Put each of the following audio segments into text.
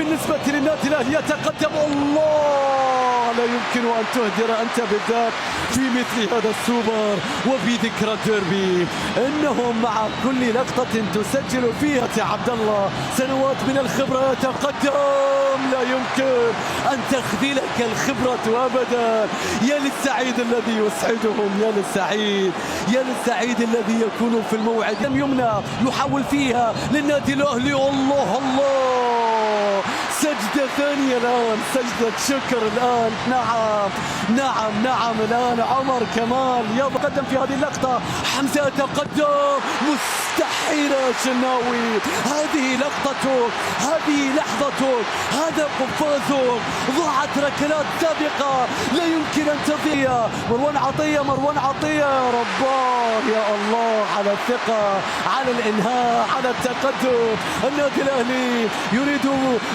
بالنسبة للنادي الأهلي يتقدم. الله، لا يمكن أن تهدر أنت بالذات في مثل هذا السوبر وفي ذكرى الديربي. إنهم مع كل لقطة تسجل فيها يا عبد الله سنوات من الخبرة يتقدم. لا يمكن أن تخذلك الخبرة أبدا. يا للسعيد الذي يسعدهم، يا للسعيد، يا للسعيد الذي يكون في الموعد. يمنى يحاول فيها للنادي الأهلي. الله الله، سجدة ثانية الآن، سجدة شكر الآن. نعم نعم نعم، الآن عمر كمال يتقدم في هذه اللقطة. حمزة يتقدم، مستحيل يا شناوي، هذه لقطتك، هذه لحظتك، هذا قفازك. ضاعت ركلات سابقة لا يمكن أن تضيع. مروان عطية، مروان عطية، يا رباه يا الله على الثقة، على الإنهاء، على التقدم. النادي الأهلي يريد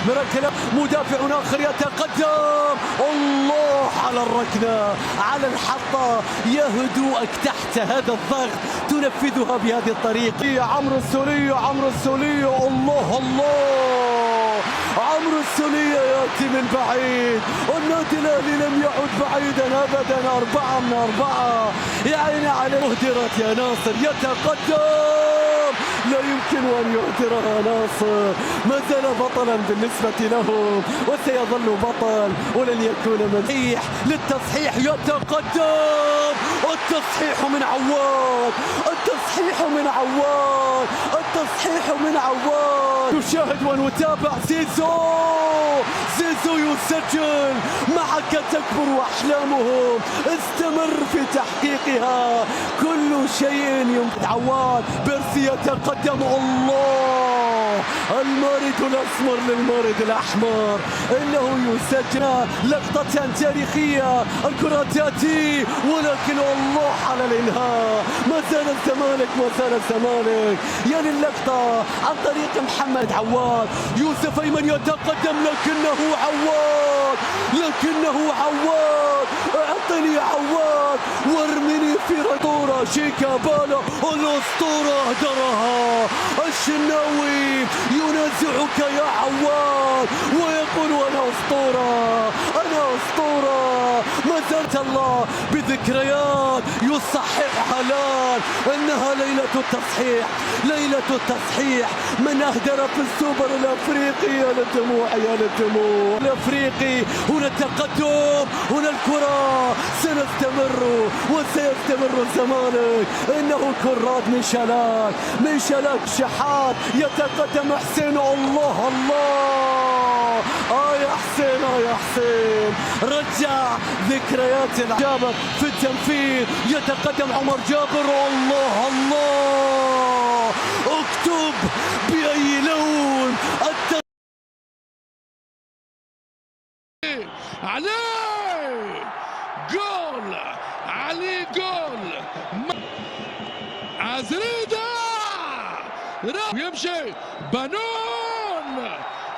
بركلة. مدافع آخر يتقدم. الله على الركنة، على الحطة. يا هدوءك تحت هذا الضغط تنفذها بهذه الطريقة. عمرو السولية، عمرو السولية، الله الله، عمرو السولية يأتي من بعيد. والنادي الأهلي لم يعد بعيدا أبدا. 4 من 4، يا عيني عليه. مهدرت يا ناصر، يتقدم، لا يمكن أن يهدرها ناصر. ما زال بطلا بالنسبة له وسيظل بطل ولن يكون مزيح للتصحيح. يتقدم، التصحيح من عواد، التصحيح من عواد، التصحيح من عواد. نشاهد ونتابع. زيزو، زيزو يسجل. معك تكبر أحلامهم، استمر في تحقيقها. كل شيء يمكن. عواد، بيرسي يتقدم. الله، المارد الأسمر للمارد الأحمر، إنه يسجل. لقطة تاريخية، الكرة تأتي ولكن الله على الإنهاء. ما زال الزمالك، ما زال الزمالك. يا للقطة عن طريق محمد عواد. يوسف أيمن يتقدم لكنه عواد، لكنه عواد. اعطني عواد وارمني في رطورة. شيكابالا الأسطورة أهدرها. الشناوي ينازعك يا عواد ويقول أنا أسطورة، أنا أسطورة. ما زالت الله بذكريات يصححها الآن. إنها ليلة التصحيح، ليلة التصحيح. من أهدر في السوبر الأفريقي. يا للدموع، يا للدموع. الأفريقي، هنا التقدم، هنا الكرة. سنستمر وسيستمر الزمالك. إنه كرات من شلاك، من شلاك شحات. يتقدم حسين. الله الله، يا حسين، يا حسين، رجع ذكريات العجابة في التنفيذ. يتقدم عمر جابر. الله الله، اكتب بأي لون. عليه جول، عليه جول. عزريدة يمشي بنون،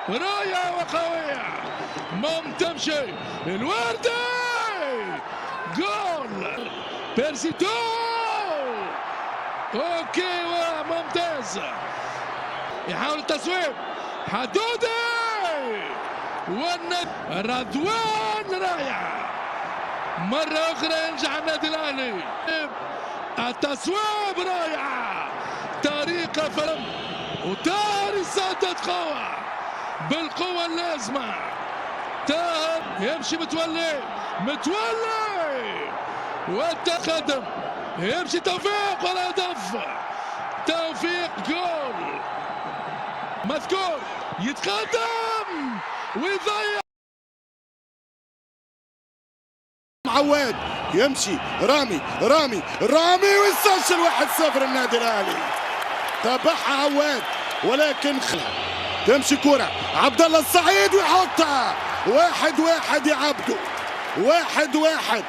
راية وقوية، تمشي الوردي. جول بيرسيتو. اوكي، ممتاز. يحاول التصويب. حدودي رضوان، رائع. مرة أخرى ينجح النادي الأهلي. التصويب رائعة، طريقة فلم وتاري سدد قوة بالقوة اللازمة. تاهب يمشي متولي، متولي والتقدم. يمشي توفيق والهدف. توفيق جول مذكور. يتقدم ويضيع. عواد يمشي، رامي رامي رامي ويسجل 1-0 النادي الاهلي. تابعها عواد ولكن تمشي كرة عبد الله السعيد ويحطها. 1-1 يا عبدو، 1-1.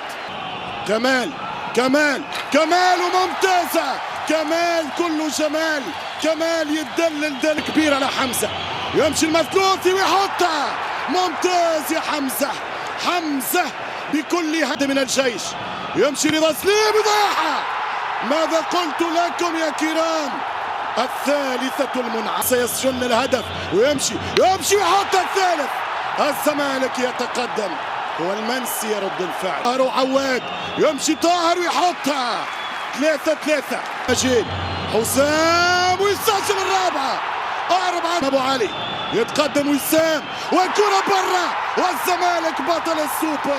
كمال كمال كمال وممتازة. كمال كله جمال. كمال يتدلل دل كبير على حمزة. يمشي المثلوثي ويحطها. ممتاز يا حمزة، حمزة بكل هد من الجيش. يمشي رضا سليم ويضيعها. ماذا قلت لكم يا كرام؟ الثالثة المنعكسة سيسجل الهدف ويمشي ويحط الثالث. الزمالك يتقدم والمنسي يرد الفعل. طاهر عواد يمشي طاهر ويحطها 3-3. مجيد حسام ويسجل الرابعة 4. أبو علي يتقدم وسام والكرة برا والزمالك بطل السوبر.